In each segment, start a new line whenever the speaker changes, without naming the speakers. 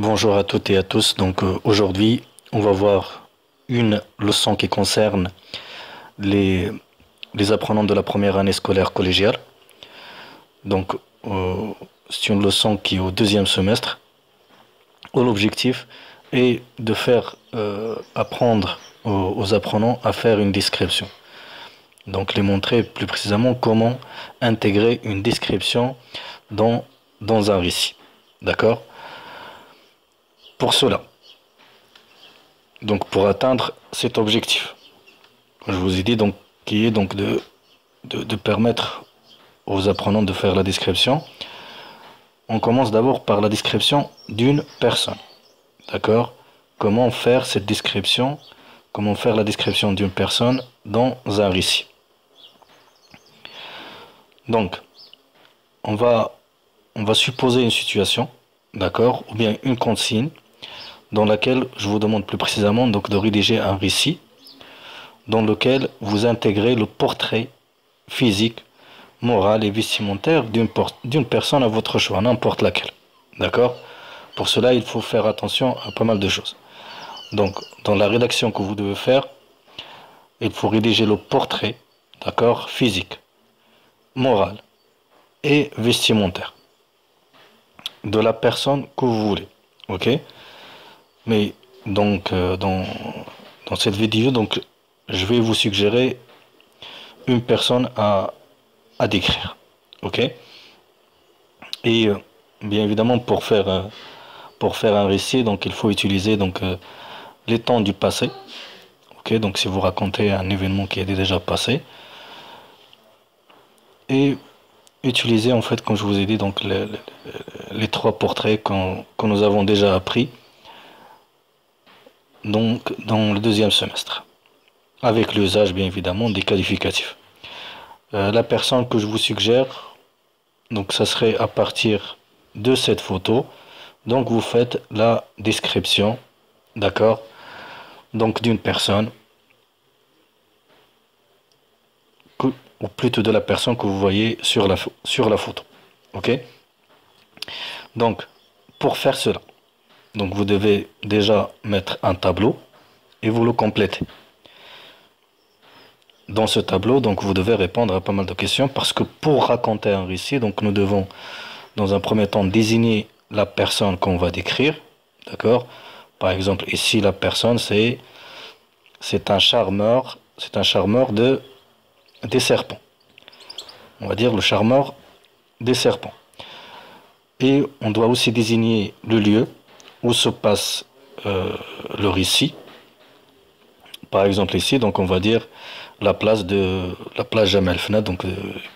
Bonjour à toutes et à tous. Aujourd'hui, on va voir une leçon qui concerne les, les apprenants de la première année scolaire collégiale. Donc, euh, c'est une leçon qui est au deuxième semestre, où l'objectif est de faire apprendre aux apprenants à faire une description. Donc, les montrer plus précisément comment intégrer une description dans, dans un récit. D'accord? Pour cela, donc pour atteindre cet objectif, je vous ai dit donc qui est donc de permettre aux apprenants de faire la description. On commence d'abord par la description d'une personne. D'accord? Comment faire cette description? Comment faire la description d'une personne dans un récit? Donc, on va, on va supposer une situation, d'accord? Ou bien une consigne dans laquelle je vous demande plus précisément donc de rédiger un récit dans lequel vous intégrez le portrait physique, moral et vestimentaire d'une personne à votre choix, n'importe laquelle. D'accord? Pour cela, il faut faire attention à pas mal de choses. Donc, dans la rédaction que vous devez faire, il faut rédiger le portrait, d'accord, physique, moral et vestimentaire de la personne que vous voulez. Ok? Mais donc, dans cette vidéo, donc, je vais vous suggérer une personne à décrire. Ok? Et bien évidemment, pour faire un récit, donc il faut utiliser donc les temps du passé. Ok? Donc si vous racontez un événement qui est déjà passé, et utiliser en fait, comme je vous ai dit, donc les trois portraits que nous avons déjà appris donc dans le deuxième semestre, avec l'usage bien évidemment des qualificatifs. La personne que je vous suggère, donc ça serait à partir de cette photo. Donc vous faites la description, d'accord, donc d'une personne, ou plutôt de la personne que vous voyez sur la photo. Ok? Donc, pour faire cela, donc vous devez déjà mettre un tableau et vous le complétez. Dans ce tableau, donc vous devez répondre à pas mal de questions parce que pour raconter un récit, donc nous devons dans un premier temps désigner la personne qu'on va décrire, d'accord? Par exemple, ici la personne c'est un charmeur des serpents. On va dire le charmeur des serpents. Et on doit aussi désigner le lieu où se passe le récit. Par exemple ici, donc on va dire la place Jemaa el-Fna, donc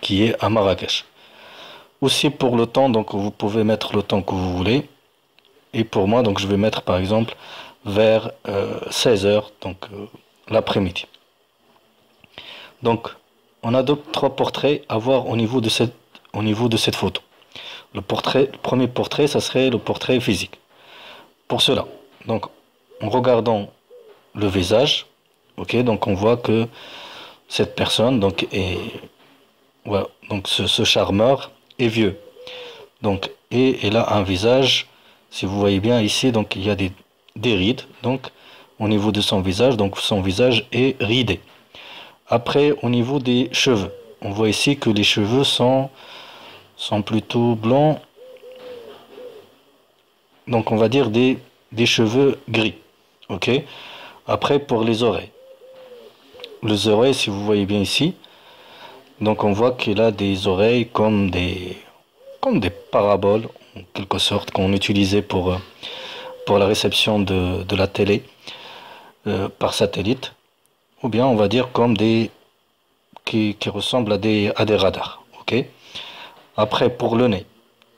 qui est à Marrakech. Aussi pour le temps, donc vous pouvez mettre le temps que vous voulez. Et pour moi, donc je vais mettre par exemple vers 16 heures, donc l'après-midi. Donc on a trois portraits à voir au niveau de cette photo. Le premier portrait, ça serait le portrait physique. Pour cela, donc en regardant le visage, ok, donc on voit que cette personne donc est, voilà, donc ce charmeur est vieux. Donc et il a un visage, si vous voyez bien ici, donc il y a des rides, donc au niveau de son visage, donc son visage est ridé. Après, au niveau des cheveux, on voit ici que les cheveux sont plutôt blancs, donc on va dire des cheveux gris. Ok. Après, pour les oreilles, si vous voyez bien ici, donc on voit qu'il a des oreilles comme des paraboles, en quelque sorte, qu'on utilisait pour la réception de la télé par satellite, ou bien on va dire comme qui ressemblent à des radars. Ok. Après, pour le nez,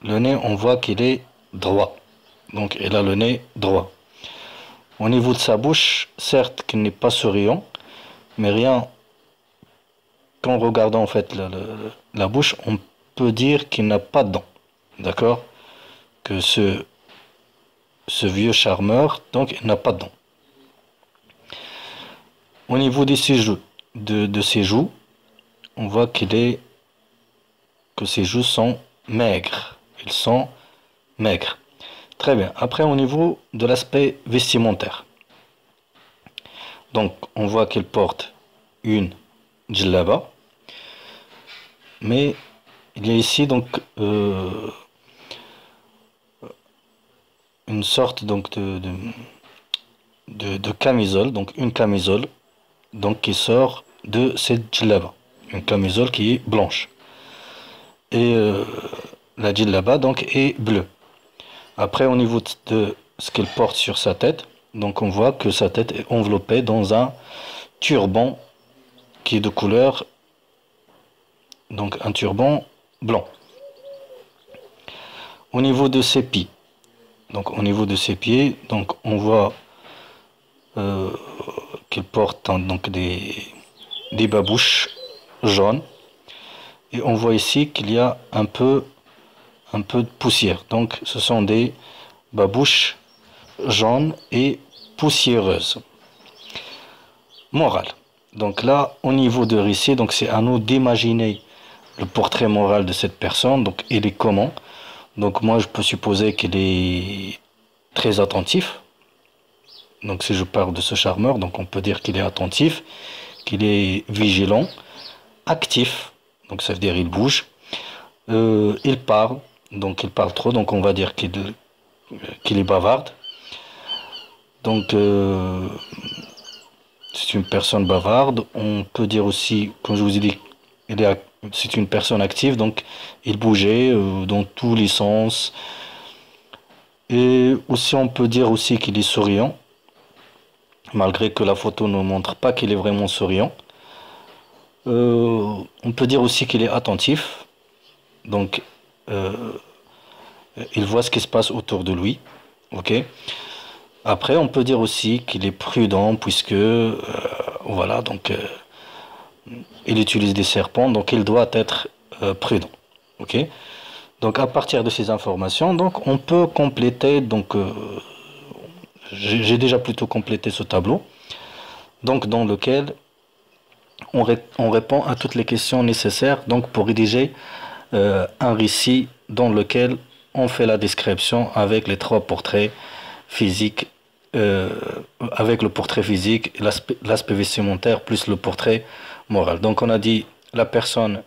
on voit qu'il est droit. Donc, il a le nez droit. Au niveau de sa bouche, certes qu'il n'est pas souriant, mais rien qu'en regardant en fait la bouche, on peut dire qu'il n'a pas de dents. D'accord? Que ce vieux charmeur, donc, il n'a pas de dents. Au niveau de ses joues, on voit que ses joues sont maigres. Ils sont maigres. Très bien. Après, au niveau de l'aspect vestimentaire. Donc, on voit qu'il porte une djellaba. Mais il y a ici donc une sorte donc de camisole, donc une camisole donc qui sort de cette djellaba. Une camisole qui est blanche. Et la djellaba donc est bleue. Après, au niveau de ce qu'elle porte sur sa tête, donc on voit que sa tête est enveloppée dans un turban qui est de couleur, donc un turban blanc. Au niveau de ses pieds, donc au niveau de ses pieds, donc on voit qu'il porte donc des babouches jaunes. Et on voit ici qu'il y a un peu de poussière. Donc ce sont des babouches jaunes et poussiéreuses. Morale. Donc là, au niveau de récit, donc c'est à nous d'imaginer le portrait moral de cette personne. Donc il est comment? Donc moi je peux supposer qu'il est très attentif. Donc si je parle de ce charmeur, donc on peut dire qu'il est attentif, qu'il est vigilant, actif, donc ça veut dire il bouge, il parle, donc il parle trop, donc on va dire qu'il est bavarde. Donc c'est une personne bavarde. On peut dire aussi, comme je vous ai dit, c'est une personne active, donc il bougeait dans tous les sens. Et aussi on peut dire aussi qu'il est souriant, malgré que la photo ne montre pas qu'il est vraiment souriant. On peut dire aussi qu'il est attentif, donc il voit ce qui se passe autour de lui. Ok. Après, on peut dire aussi qu'il est prudent puisque voilà, donc il utilise des serpents, donc il doit être prudent. Ok. Donc à partir de ces informations, donc on peut compléter. Donc j'ai déjà plutôt complété ce tableau, donc dans lequel on répond à toutes les questions nécessaires donc pour rédiger un récit dans lequel on fait la description avec les trois portraits physiques, avec le portrait physique, l'aspect vestimentaire plus le portrait moral. Donc on a dit la personne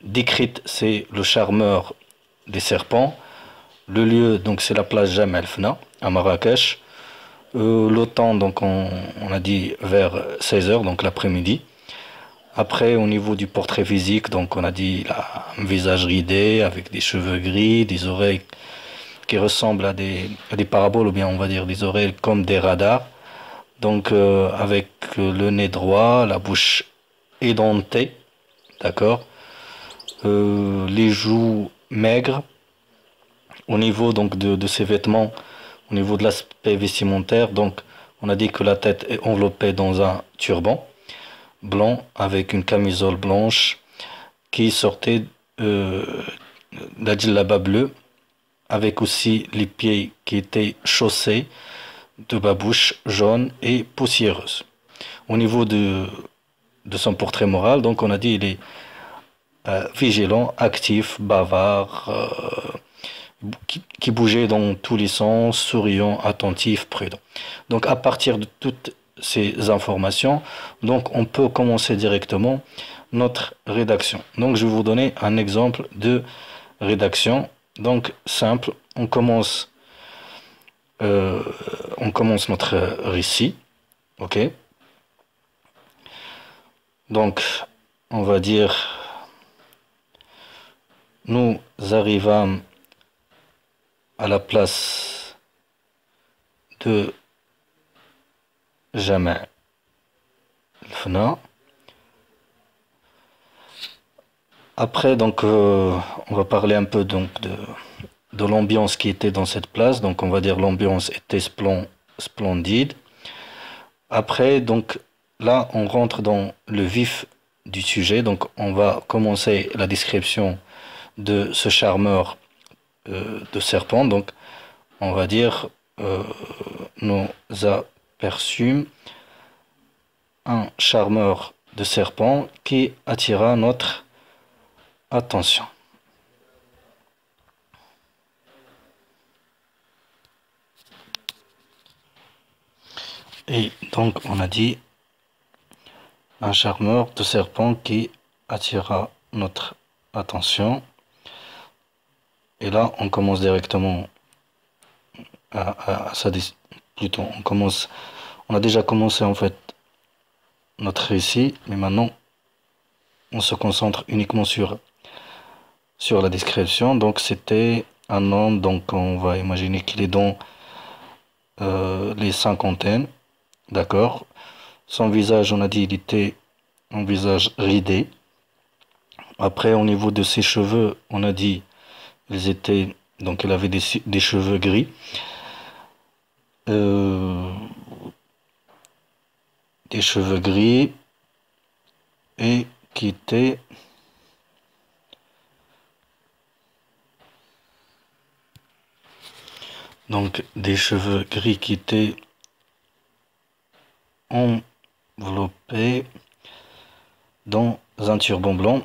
décrite c'est le charmeur des serpents, le lieu donc c'est la place Jemaa el-Fna à Marrakech, le temps donc on a dit vers 16 h donc l'après-midi. Après, au niveau du portrait physique, donc on a dit un visage ridé avec des cheveux gris, des oreilles qui ressemblent à des paraboles, ou bien on va dire des oreilles comme des radars. Donc avec le nez droit, la bouche édentée, d'accord, les joues maigres. Au niveau donc de ses vêtements, au niveau de l'aspect vestimentaire, donc on a dit que la tête est enveloppée dans un turban blanc avec une camisole blanche qui sortait la djellaba bleue, avec aussi les pieds qui étaient chaussés de babouches jaunes et poussiéreuses. Au niveau de son portrait moral, donc on a dit il est vigilant, actif, bavard, qui bougeait dans tous les sens, souriant, attentif, prudent. Donc à partir de toutes ces informations, donc on peut commencer directement notre rédaction. Donc je vais vous donner un exemple de rédaction. Donc simple, on commence notre récit. Ok. Donc on va dire nous arrivons à la place de Jemaa el-Fna. Après, donc, on va parler un peu donc de l'ambiance qui était dans cette place. Donc, on va dire l'ambiance était splendide. Après, donc, là, on rentre dans le vif du sujet. Donc, on va commencer la description de ce charmeur de serpent. Donc, on va dire nous aperçûmes un charmeur de serpent qui attira notre attention. Et donc, on a dit un charmeur de serpent qui attira notre attention. Et là, on commence directement à ça. Plutôt, on a déjà commencé en fait notre récit, mais maintenant, on se concentre uniquement sur la description. Donc, c'était un homme, donc on va imaginer qu'il est dans les cinquantaines, d'accord. Son visage, on a dit, il était un visage ridé. Après, au niveau de ses cheveux, on a dit, donc il avait des cheveux gris. Des cheveux gris et qui étaient donc des cheveux gris qui étaient enveloppés dans un turban blanc,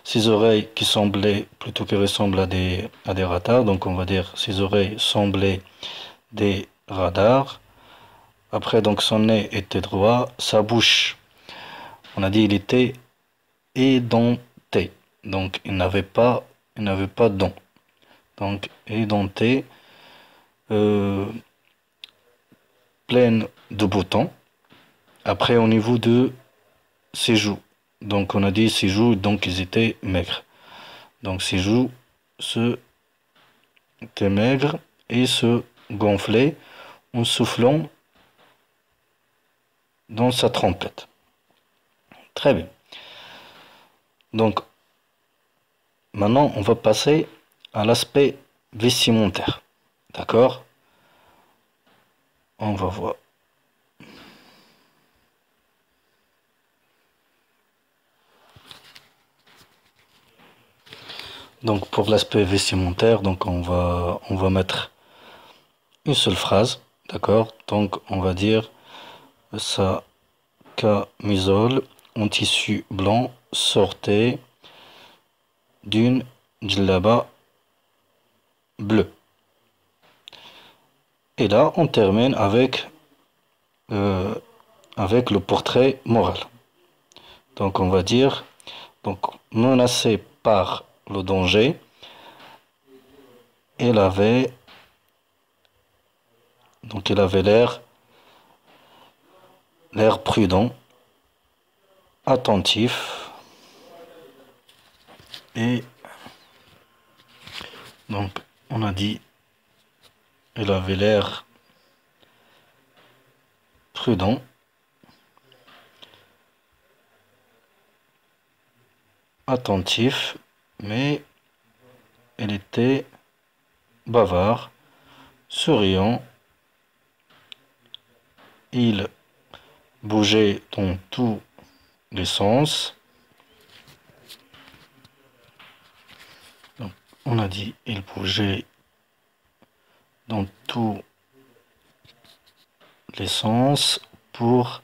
ses oreilles qui semblaient, plutôt que ressemblent à des radars, donc on va dire ses oreilles semblaient des radars. Après, donc son nez était droit, sa bouche, on a dit il était édenté, donc il n'avait pas de dents, donc édenté, pleine de boutons. Après, au niveau de ses joues, donc on a dit ses joues, donc ils étaient maigres. Donc ses joues étaient maigres et se gonflaient en soufflant dans sa trompette. Très bien. Donc maintenant, on va passer à l'aspect vestimentaire. D'accord? On va voir. Donc pour l'aspect vestimentaire, donc on va mettre une seule phrase, d'accord? Donc on va dire sa camisole en tissu blanc sortait d'une djellaba bleue. Et là, on termine avec le portrait moral. Donc on va dire, donc menacé par le danger, il avait l'air prudent, attentif, et donc on a dit il avait l'air prudent, attentif, mais il était bavard, souriant, il bougeait dans tous les sens. Donc, on a dit il bougeait dans tous les sens pour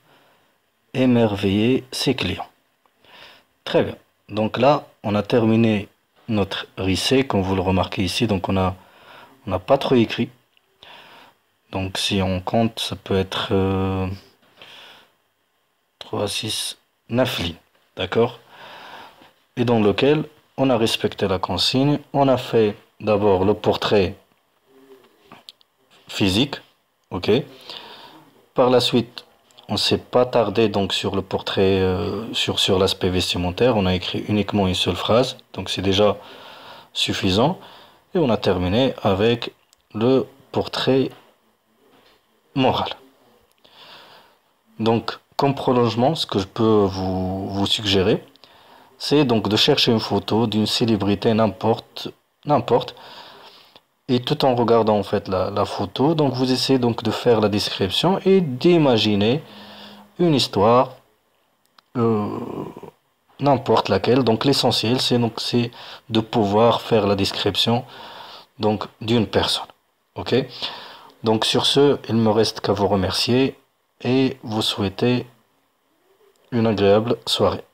émerveiller ses clients. Très bien. Donc là, on a terminé notre récit, comme vous le remarquez ici. Donc on n'a pas trop écrit. Donc si on compte, ça peut être 3, 6, 9 lignes. D'accord? Et dans lequel on a respecté la consigne. On a fait d'abord le portrait physique. Ok? Par la suite, on ne s'est pas tardé donc sur le portrait, sur l'aspect vestimentaire. On a écrit uniquement une seule phrase, donc c'est déjà suffisant. Et on a terminé avec le portrait moral. Donc, comme prolongement, ce que je peux vous suggérer, c'est donc de chercher une photo d'une célébrité n'importe, et tout en regardant en fait la photo, donc vous essayez donc de faire la description et d'imaginer une histoire, n'importe laquelle. Donc l'essentiel c'est de pouvoir faire la description donc d'une personne. Ok, donc sur ce, il me reste qu'à vous remercier et vous souhaiter une agréable soirée.